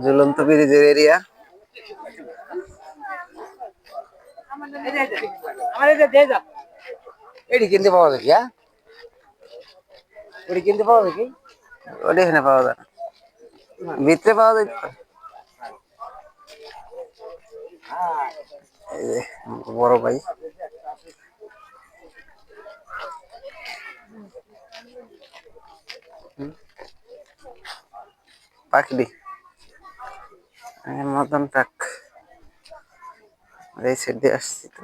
ঝুলন্ত ব্রিজের এরিয়া। এটি কিনতে পাওয়া যায় কি? এটি কিনতে পাওয়া যায় কি? ওটা এখানে পাওয়া যায় না, ভিতরে পাওয়া যায়। এই যে বড় ভাই পাখি মতন ট্রাক এই সাইড দিয়ে আসছি তো।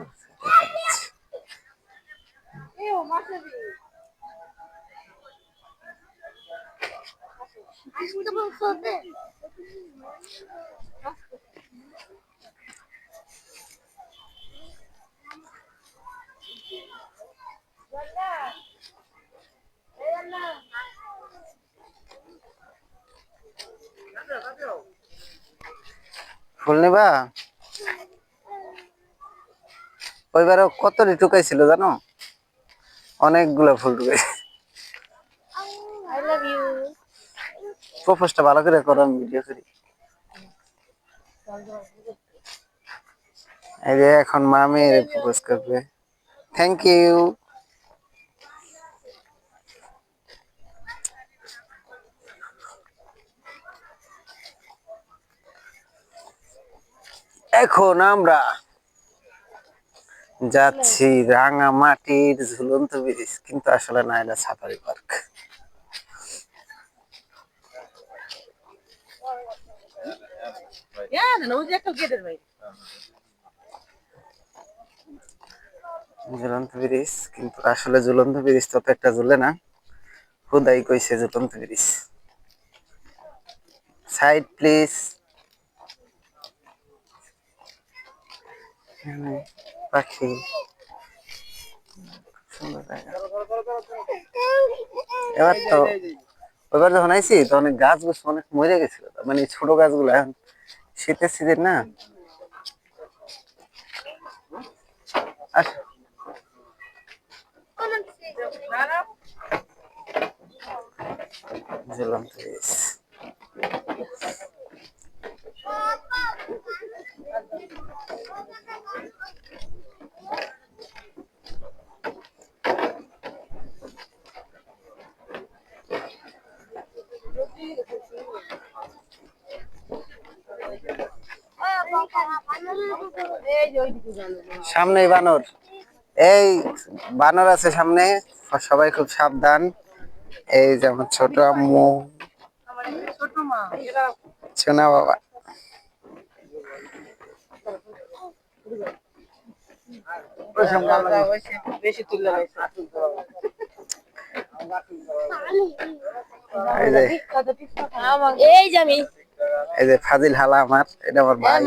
ফুল নিবা? ওইবারও কত ঢুকাইছিল জানো? অনেকগুলো ফুল ঢুকাইছে। প্রপোজটা ভালো করে করো, আমি ভিডিও করি। এই যে এখন মামি প্রপোজ করবে। Thank you. এখন আমরা যাচ্ছি রাঙামাটির ঝুলন্ত ব্রিজ, কিন্তু আসলে না, এটা সাফারি পার্ক। ঝুলন্ত ব্রিজ, কিন্তু আসলে ঝুলন্ত ব্রিজ তো একটা ঝুলে না, খুদাই কইছে ঝুলন্ত ব্রিজ। Side please. পাখি সুন্দর জায়গা। এবার তো ওইবার যখন আইছি তখন গাছ গুছ অনেক মরে গেছিল, মানে ছোট গাছগুলো এখন শীতের সিজন না। ঝুলন্ত ব্রিজ সামনে বানর, এই বানর আছে সামনে, সবাই খুব সাবধান। এই যে আমার ছোট আম্মু, সোনা বাবা। এই যে ফাজিল হালা আমার, এটা আমার ভাই।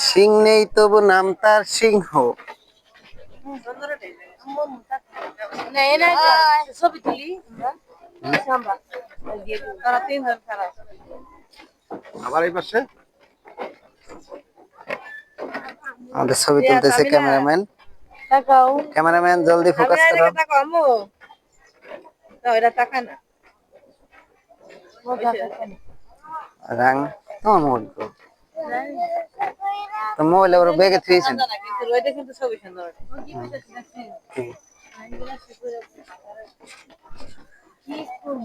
সিং নেই তবু নাম তার সিংহ। আবার এই পাশে আমাদের ছবি তুলতেছে ক্যামেরাম্যান। ক্যামেরাম্যান জলদি ফোকাস করো। রাং তোমার মোবাইল তো মোবাইল ওর ব্যাগে থুইছেন।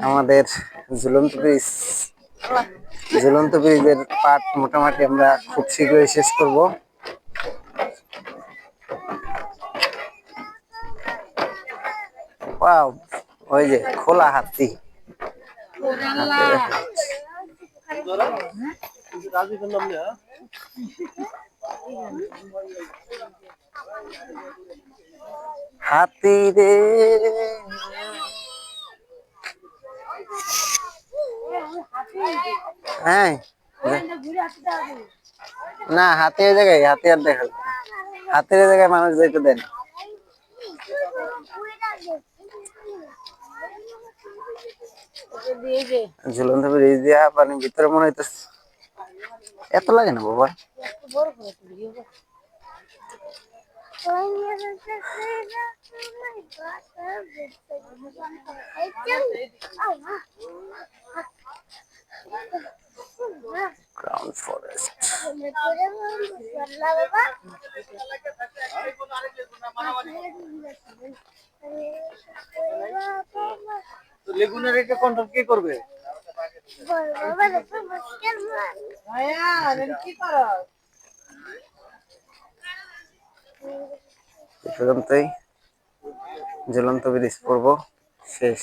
আমাদের ঝুলন্ত ব্রিজ, ঝুলন্ত ব্রিজের পার্ট মোটামুটি আমরা খুব শীঘ্রই শেষ করব। ওয়াও, ওই যে খোলা হাতি। হাতি রে হ্যাঁ না, হাতের জায়গায় হাতে আর দেখা যায় না। হাতের জায়গায় মানুষ যেতে দেন। ঝুলন্ত ব্রিজ দিয়া পানির ভিতরে মনে হইতেছে এত লাগে না বাবা। Crown forest. লেগুনের এটা কন্ট্রোল কে করবে? এ পর্যন্তই। ঝুলন্ত ব্রিজ পর্ব শেষ।